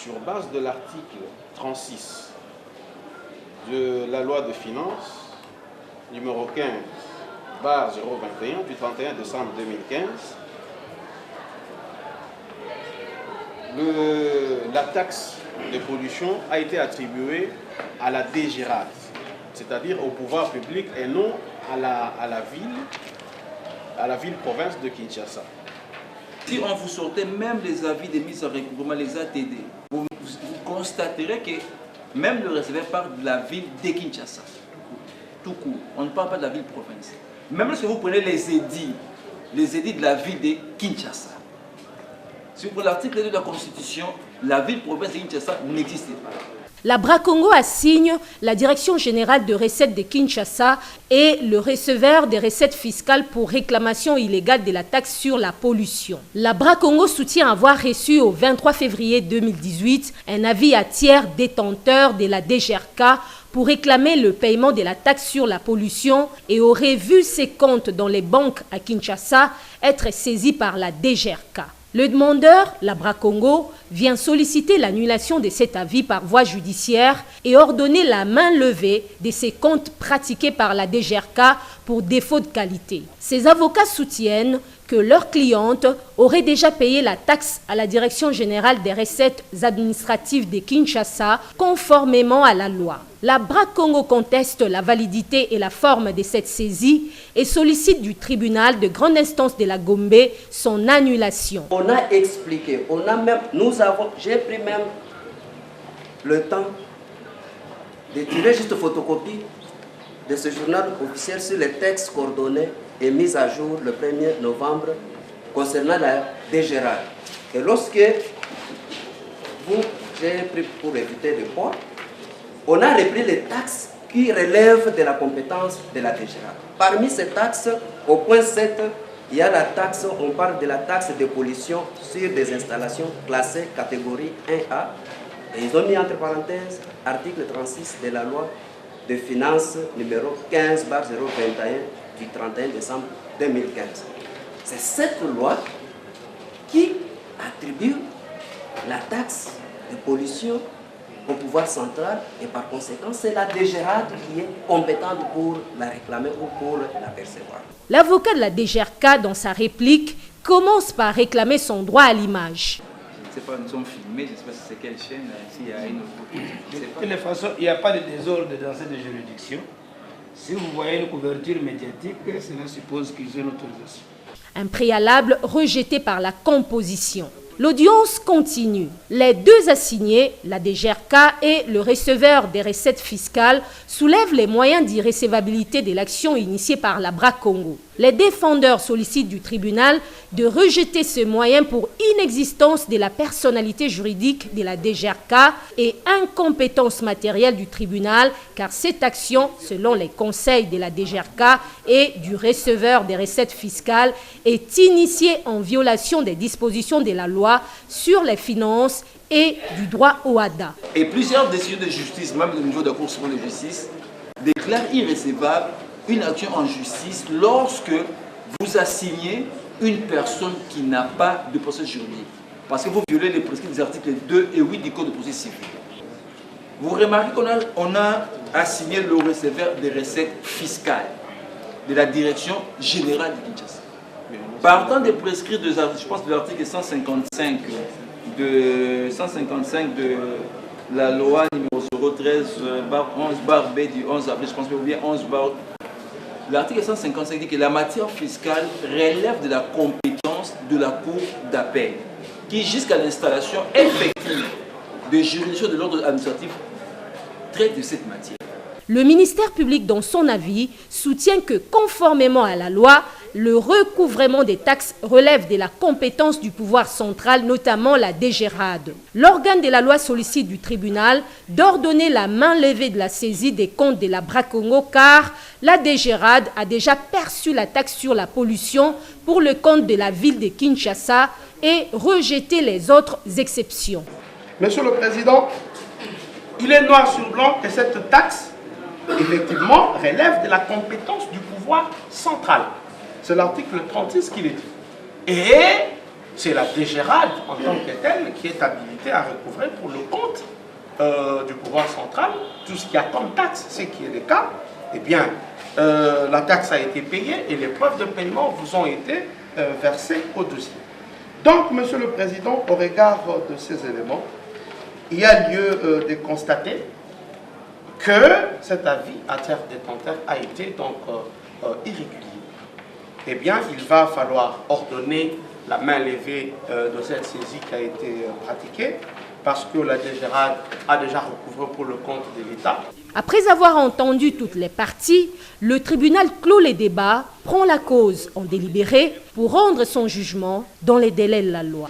sur base de l'article 36 de la loi de finances numéro 15/021 du 31 décembre 2015, la taxe de pollution a été attribuée à la DGRAD, c'est-à-dire au pouvoir public et non à la ville-province de Kinshasa. Si on vous sortait même les avis des mises en recouvrement, les ATD, vous constaterez que même le receveur parle de la ville de Kinshasa. Tout court. On ne parle pas de la ville-province. Même lorsque vous prenez les édits de la ville de Kinshasa, si vous prenez l'article 2 de la Constitution, la ville-province de Kinshasa n'existe pas. La Bracongo assigne la Direction générale de recettes de Kinshasa et le receveur des recettes fiscales pour réclamation illégale de la taxe sur la pollution. La Bracongo soutient avoir reçu au 23 février 2018 un avis à tiers détenteur de la DGRK pour réclamer le paiement de la taxe sur la pollution et aurait vu ses comptes dans les banques à Kinshasa être saisis par la DGRK. Le demandeur, la Bracongo, vient solliciter l'annulation de cet avis par voie judiciaire et ordonner la main levée de ses comptes pratiqués par la DGRK pour défaut de qualité. Ses avocats soutiennent que leur cliente aurait déjà payé la taxe à la Direction générale des recettes administratives de Kinshasa conformément à la loi. La Bracongo conteste la validité et la forme de cette saisie et sollicite du tribunal de grande instance de la Gombe son annulation. On a expliqué, j'ai pris même le temps de tirer juste photocopie de ce journal officiel sur les textes coordonnés et mis à jour le 1er novembre concernant la DGRAD. Et lorsque j'ai pris pour éviter le poids, on a repris les taxes qui relèvent de la compétence de la DGRAD. Parmi ces taxes, au point 7, il y a la taxe, on parle de la taxe de pollution sur des installations classées catégorie 1A. Et ils ont mis entre parenthèses article 36 de la loi de finances numéro 15/021 du 31 décembre 2015. C'est cette loi qui attribue la taxe de pollution au pouvoir central et par conséquent, c'est la DGRAD qui est compétente pour la réclamer ou pour la percevoir. L'avocat de la DGRK, dans sa réplique, commence par réclamer son droit à l'image. Je ne sais pas, nous sommes filmés, je ne sais pas si c'est quelle chaîne, s'il y a une autre. De toute façon, il n'y a pas de désordre dans cette juridiction. Si vous voyez une couverture médiatique, cela suppose qu'ils ont une autorisation. Un préalable rejeté par la composition. L'audience continue. Les deux assignés, la DGRK et le receveur des recettes fiscales, soulèvent les moyens d'irrécevabilité de l'action initiée par la Bracongo. Les défendeurs sollicitent du tribunal de rejeter ce moyen pour inexistence de la personnalité juridique de la DGRK et incompétence matérielle du tribunal, car cette action, selon les conseils de la DGRK et du receveur des recettes fiscales, est initiée en violation des dispositions de la loi sur les finances et du droit au ADA. Et plusieurs décisions de justice, même au niveau de la Cour suprême de justice, déclarent irrécevable une action en justice lorsque vous assignez une personne qui n'a pas de procès juridique. Parce que vous violez les prescrits des articles 2 et 8 du Code de procédure civile. Vous remarquez qu'on a assigné le receveur des recettes fiscales de la Direction générale de Kinshasa. Partant des prescrits, je pense de l'article 155 de la loi numéro 013/11/B du 11 avril, je pense que vous bien 11/. L'article 155 dit que la matière fiscale relève de la compétence de la Cour d'appel, qui jusqu'à l'installation effective de juridiction de l'ordre administratif traite de cette matière. Le ministère public, dans son avis, soutient que, conformément à la loi, le recouvrement des taxes relève de la compétence du pouvoir central, notamment la DGRAD. L'organe de la loi sollicite du tribunal d'ordonner la main levée de la saisie des comptes de la Bracongo, car la DGRAD a déjà perçu la taxe sur la pollution pour le compte de la ville de Kinshasa et rejeté les autres exceptions. Monsieur le Président, il est noir sur blanc que cette taxe effectivement relève de la compétence du pouvoir central. C'est l'article 36 qui le dit. Et c'est la DGRAD en tant que telle qui est habilitée à recouvrer pour le compte du pouvoir central tout ce qui a comme taxe. Ce qui est le cas, eh bien, la taxe a été payée et les preuves de paiement vous ont été versées au dossier. Donc, Monsieur le Président, au regard de ces éléments, il y a lieu de constater que cet avis à terre détenteur a été donc irrégulier. Eh bien, il va falloir ordonner la main levée de cette saisie qui a été pratiquée, parce que la DGRAD a déjà recouvré pour le compte de l'État. Après avoir entendu toutes les parties, le tribunal clôt les débats, prend la cause en délibéré pour rendre son jugement dans les délais de la loi.